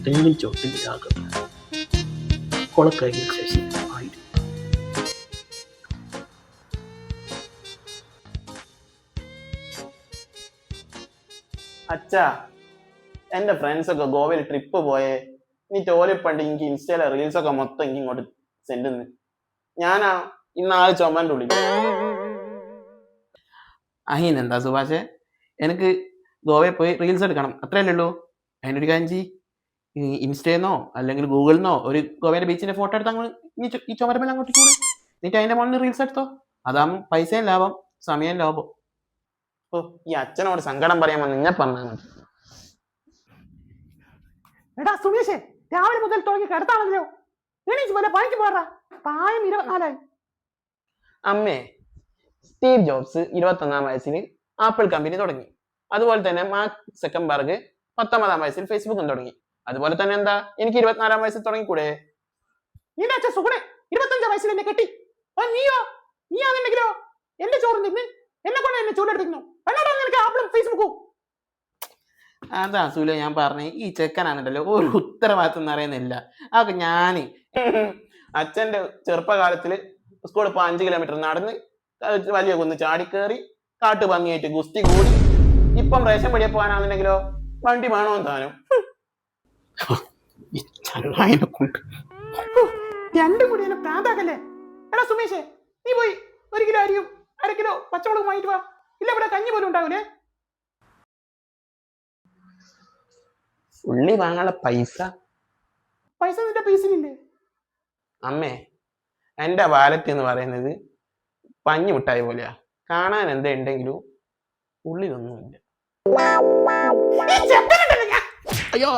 തെങ്ങിൻ ചോട്ടിൽ രാഗം കൊളക്കൈയിൽ ശശി ആയിരുന്നു. അച്ഛാ, എന്റെ ഫ്രണ്ട്സ് ഒക്കെ ഗോവയിൽ ട്രിപ്പ് പോയേ. നീ ടോലിപ്പണ്ട് എനിക്ക് ഇൻസ്റ്റയിലെ റീൽസ് ഒക്കെ മൊത്തം എനിക്ക് ഇങ്ങോട്ട് സെൻഡ് ചെയ്യുന്നു. ഞാനാ ഇന്നാള് ചുമന്റെ വിളിക്കും. അഹിനെന്താ സുഭാഷേ, എനിക്ക് ഗോവയിൽ പോയി റീൽസ് എടുക്കണം, അത്രയല്ലേ ഉള്ളൂ. അതിനൊരു കാര്യം ചെയ്യ്, ഇൻസ്റ്റയെന്നോ അല്ലെങ്കിൽ ഗൂഗിളിൽ നിന്നോ ഒരു ഗോവയുടെ ബീച്ചിന്റെ ഫോട്ടോ എടുത്ത് അങ്ങോട്ട് ഈ ചുമരമല്ല അങ്ങോട്ട് ചൂട്, എന്നിട്ട് അതിന്റെ മുകളിൽ റീൽസ് എടുത്തോ. അതാകുമ്പോൾ പൈസയും ലാഭം, സമയം ലാഭം. ഓ, ഈ അച്ഛനോട് സങ്കടം പറയാൻ വന്ന് ഞാൻ പറഞ്ഞു. എടാ സുമേഷേ, രാവിലെ മുതൽ തുടങ്ങി കിടത്താണല്ലോ. എണീച്ച് പോലെ പണിക്ക് പോറാ, പ്രായം 24. അമ്മേ, സ്റ്റീവ് ജോബ്സ് 21-ാം വയസ്സിൽ ആപ്പിൾ കമ്പനി തുടങ്ങി. അതുപോലെ തന്നെ മാർക്ക് സെക്കൻബർഗ് 19-ാം വയസ്സിൽ ഫേസ്ബുക്കും തുടങ്ങി. അതുപോലെ തന്നെ എന്താ എനിക്ക് 24-ാം വയസ്സിൽ തുടങ്ങിക്കൂടെ? നിന്റെ അച്ഛൻ സുഗുണേ 25 വയസ്സിൽ എന്നെ കെട്ടി. നീ ആണെങ്കിലോ എന്റെ ചോറും തിന്ന് എന്നെ കൊണ്ട് എന്നെ ചൂടെടുത്തിരുന്നു. എന്നോട് നിനക്ക് ആപ്പിളും ഫേസ്ബുക്കും. അതാ സൂല ഞാൻ പറഞ്ഞ, ഈ ചെക്കനാണെന്നല്ലോ ഒരു ഉത്തരവാദിത്വം എന്ന് അറിയുന്നില്ല. അതൊക്കെ ഞാന് അച്ഛന്റെ ചെറുപ്പകാലത്തില് സ്കൂളിൽ 5 കിലോമീറ്റർ നടന്ന് വലിയ കുന്ന് ചാടിക്കേറി കാട്ടു ഭംഗിയായിട്ട് ഗുസ്തി കൂടി. ഇപ്പം റേഷൻ പടിയെ പോകാനാണെന്നുണ്ടെങ്കിലോ വണ്ടി വേണോ താനും. രണ്ടും കൂടി എന്നെ പ്രാന്താക്കല്ലേ. എടാ സുമേഷേ, നീ പോയി 1 കിലോ അരിയും 1/2 കിലോ പച്ചമുളകും വാങ്ങിട്ട് വാ. ഇല്ല ഇവിടെ കഞ്ഞി പോലും ഉണ്ടാവൂലേ. ഉള്ളി വാങ്ങാനുള്ള പൈസ നിന്റെ പൈസയില്ലേ? അമ്മേ, എന്റെ വാലറ്റ് എന്ന് പറയുന്നത് പഞ്ഞി മിഠായി പോലെയാ. കാണാൻ എന്താ ഉണ്ടെങ്കിലും ഉള്ളിലൊന്നുമില്ല. അയ്യോ